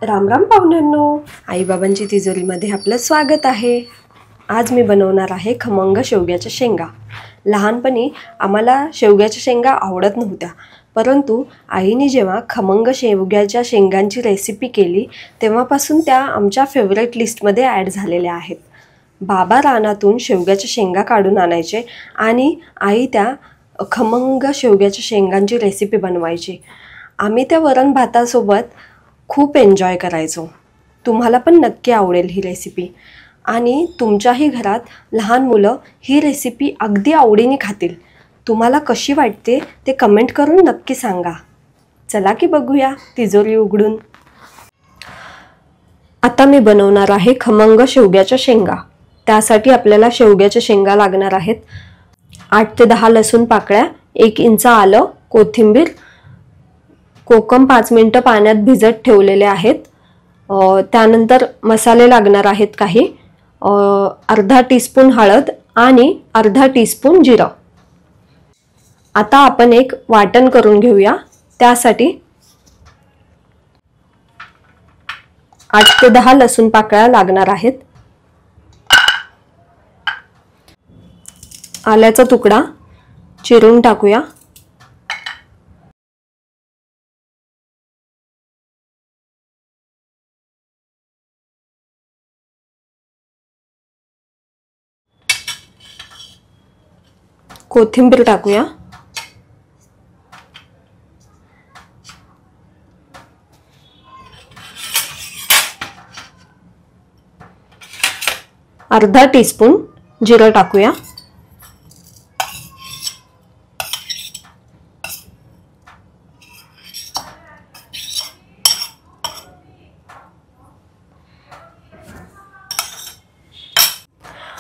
राम राम पाहुण्यांनो, आईबाबांची तिजोरीमध्ये आपलं स्वागत आहे। आज मी बनवणार आहे खमंग शेवग्याच्या शेंगा। लहानपणी आम्हाला शेवग्याच्या शेंगा आवडत नव्हत्या, परंतु आईने जेव्हा खमंग शेवग्याच्या शेंगांची रेसिपी केली तेव्हापासून त्या आमच्या फेवरेट लिस्टमध्ये ॲड झालेल्या आहेत। बाबा रानातून शेवग्याच्या शेंगा काढून आणायचे आणि आई त्या खमंग शेवग्याच्या शेंगांची रेसिपी बनवायची। आम्ही त्या वरण भातासोबत खूप एन्जॉय करायचो। तुम्हाला पण नक्की आवडेल ही रेसिपी आणि तुमच्याही घरात लहान मुलं ही रेसिपी अगदी आवडीने खातील। तुम्हाला कशी वाटते ते कमेंट करून नक्की सांगा। चला की बघूया तिजोरी उघडून। आता मी बनवणार आहे खमंग शेवग्याच्या शेंगा। त्यासाठी आपल्याला शेवग्याच्या शेंगा लागणार आहेत 8 ते 10 लसूण पाकळ्या, 1 इंच आलं, कोथिंबीर, कोकम 5 मिनिटं पाण्यात भिजत ठेवलेले आहेत। त्यानंतर मसाले लागणार आहेत काही, अर्धा टीस्पून हळद आणि अर्धा टीस्पून जिरं। आता आपण एक वाटण करून घेऊया। त्यासाठी 8 ते 10 लसूण पाकळ्या लागणार आहेत। आल्याचा तुकडा चिरून टाकूया। कोथिंबीर टाकूया। अर्धा टीस्पून जिरं टाकूया।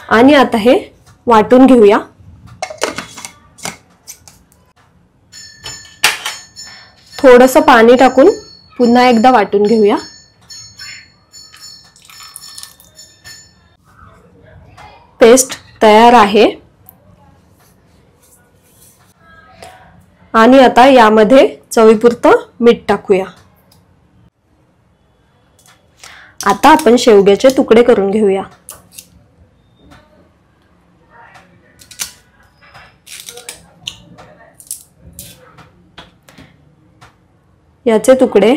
आणि आता हे वाटून घेऊया। थोडंसं पाणी टाकून पुन्हा एकदा वाटून घेऊया। पेस्ट तयार आहे। आणि आता यामध्ये चवीपुरतं मीठ टाकूया। आता आपण शेवग्याचे तुकडे करून घेऊया। याचे तुकडे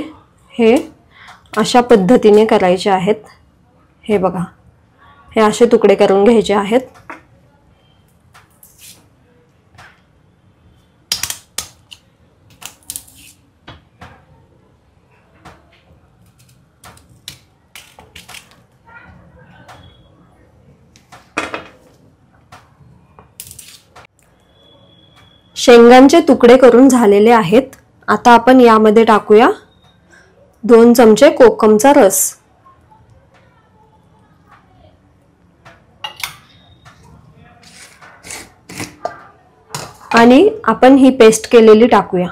हे अशा पद्धतीने करायचे आहेत। हे बघा, हे असे तुकडे करून घ्यायचे आहेत। शेंगांचे तुकडे करून झालेले आहेत। आता आपण यामध्ये टाकूया 2 चमचे कोकमचा रस आणि आपण ही पेस्ट केलेली टाकूया।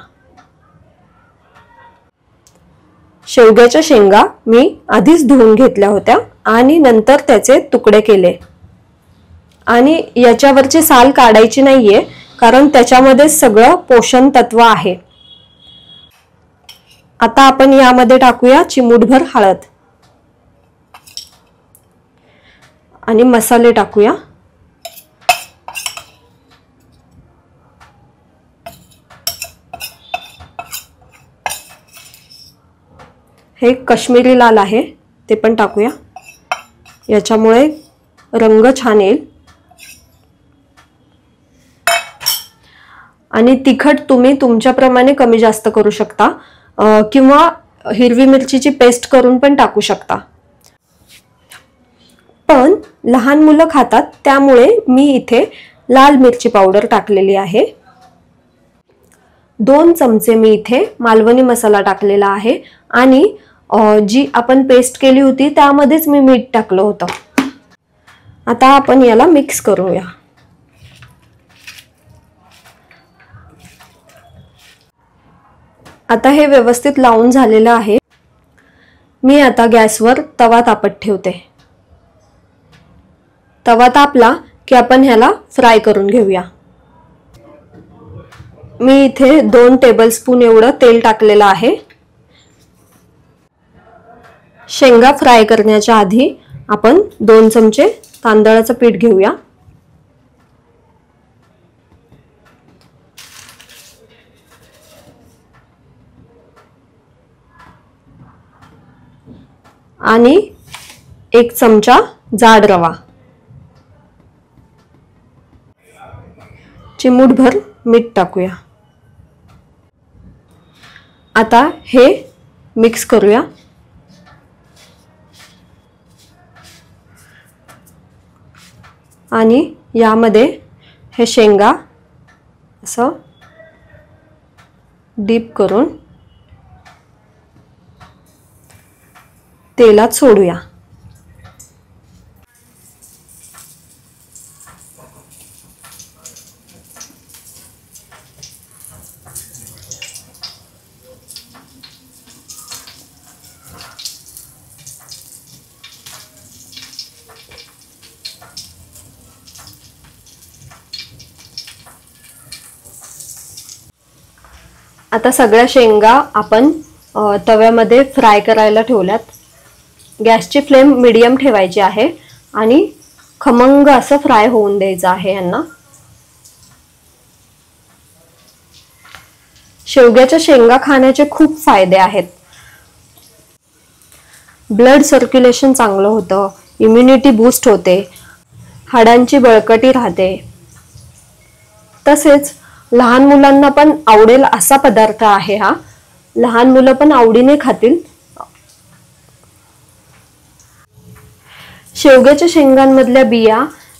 शेवग्याच्या शेंगा मी आधीच धुवून घेतल्या होत्या आणि नंतर त्याचे तुकडे केले आणि याच्यावरची साल काढायची नाहीये, कारण त्याच्यामध्ये सगळं पोषण तत्व आहे। आता आपण यामध्ये टाकूया चिमूटभर हळद आणि मसाले टाकूया। हे काश्मीरी लाल आहे, ते पण टाकूया, याच्यामुळे रंग छान येईल। आणि तिखट तुम्ही तुमच्याप्रमाणे कमी जास्त करू शकता किंवा हिरवी मिरचीची पेस्ट करून पण टाकू शकता। पण लहान मुलं खातात त्यामुळे मी इथे लाल मिरची पावडर टाकलेली आहे। 2 चमचे मी इथे मालवणी मसाला टाकलेला आहे आणि जी आपण पेस्ट केली होती त्यामध्येच मी मीठ टाकलं होतं। आता आपण याला मिक्स करूया। आता हे व्यवस्थित लावून झालेलं आहे। मी आता गॅसवर तवा तापत ठेवते। तवा तापला की आपण ह्याला फ्राय करून घेऊया। मी इथे 2 टेबलस्पून एवढं तेल टाकलेलं आहे। शेंगा फ्राय करण्याच्या आधी आपण 2 चमचे तांदळाचं पीठ घेऊया. आणि 1 चमचा जाड रवा, चिमूटभर मीठ टाकूया. आता हे मिक्स करूया. आणि यामध्ये हे शेंगा असं डीप करून तेलात सोडूया. आता सगळ्या शेंगा आपण तव्यामध्ये फ्राय करायला ठेवल्यात. गॅसची फ्लेम मीडियम ठेवायची आहे आणि खमंग असं फ्राय होऊन द्यायचं आहे यांना. शेवग्याच्या शेंगा खाण्याचे खूप फायदे आहेत. ब्लड सर्क्युलेशन चांगलं होतं, इम्युनिटी बूस्ट होते, हाडांची बळकटी राहते. तसेच लहान मुलांना पण आवडेल असा पदार्थ आहे हा. लहान मुलं पण आवडीने खातील. शेवग्याच्या शेंगांमधल्या बिया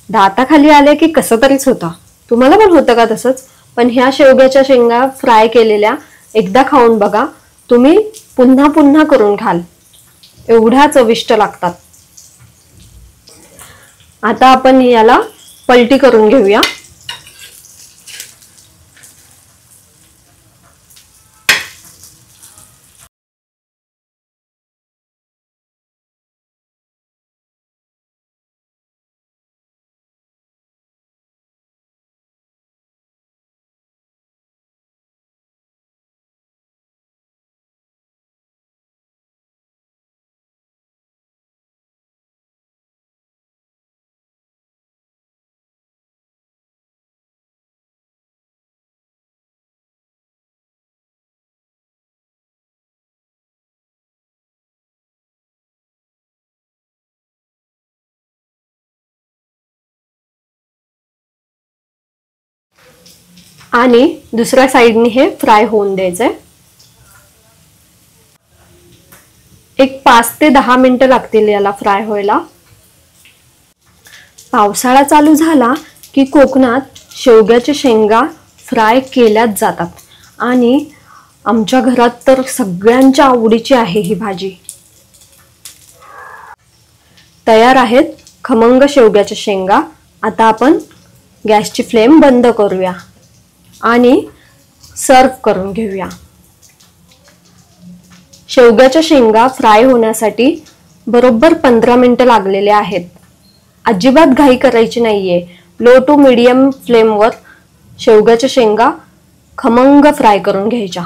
दाताखाली आल्या की कसं तरीच होतं. तुम्हाला पण होतं का तसंच? पण ह्या शेवग्याच्या शेंगा फ्राय केलेल्या एकदा खाऊन बघा, तुम्ही पुन्हा पुन्हा करून खाल. एवढ्या चविष्ट लागतात. आता आपण याला पलटी करून घेऊया. आणि दुसऱ्या साइडने हे फ्राय होऊन द्यायचंय. एक 5 ते 10 मिनिटं लागतील याला फ्राय व्हायला. पावसाळा चालू झाला की कोकणात शेवग्याच्या शेंगा फ्राय केल्याच जातात आणि आमच्या घरात तर सगळ्यांच्या आवडीची आहे ही भाजी. तयार आहेत खमंग शेवग्याच्या शेंगा. आता आपण गॅसची फ्लेम बंद करूया आणि सर्व करून घेऊया. शेवग्याच्या शेंगा फ्राय होण्यासाठी बरोबर 15 मिनिटं लागलेले आहेत. अजिबात घाई करायची नाहीये. लो टू मीडियम फ्लेमवर शेवग्याच्या शेंगा खमंग फ्राय करून घ्यायच्या.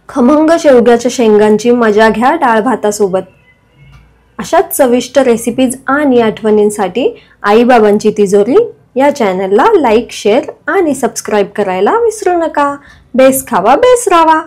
खमंग शेवग्याच्या शेंगांची मजा घ्या डाळ भातासोबत. अशाच चविष्ट रेसिपीज आणि आठवणींसाठी आई बाबांची तिजोरी या चॅनलला लाईक, शेअर आणि सबस्क्राईब करायला विसरू नका. बेस खावा, बेस रावा.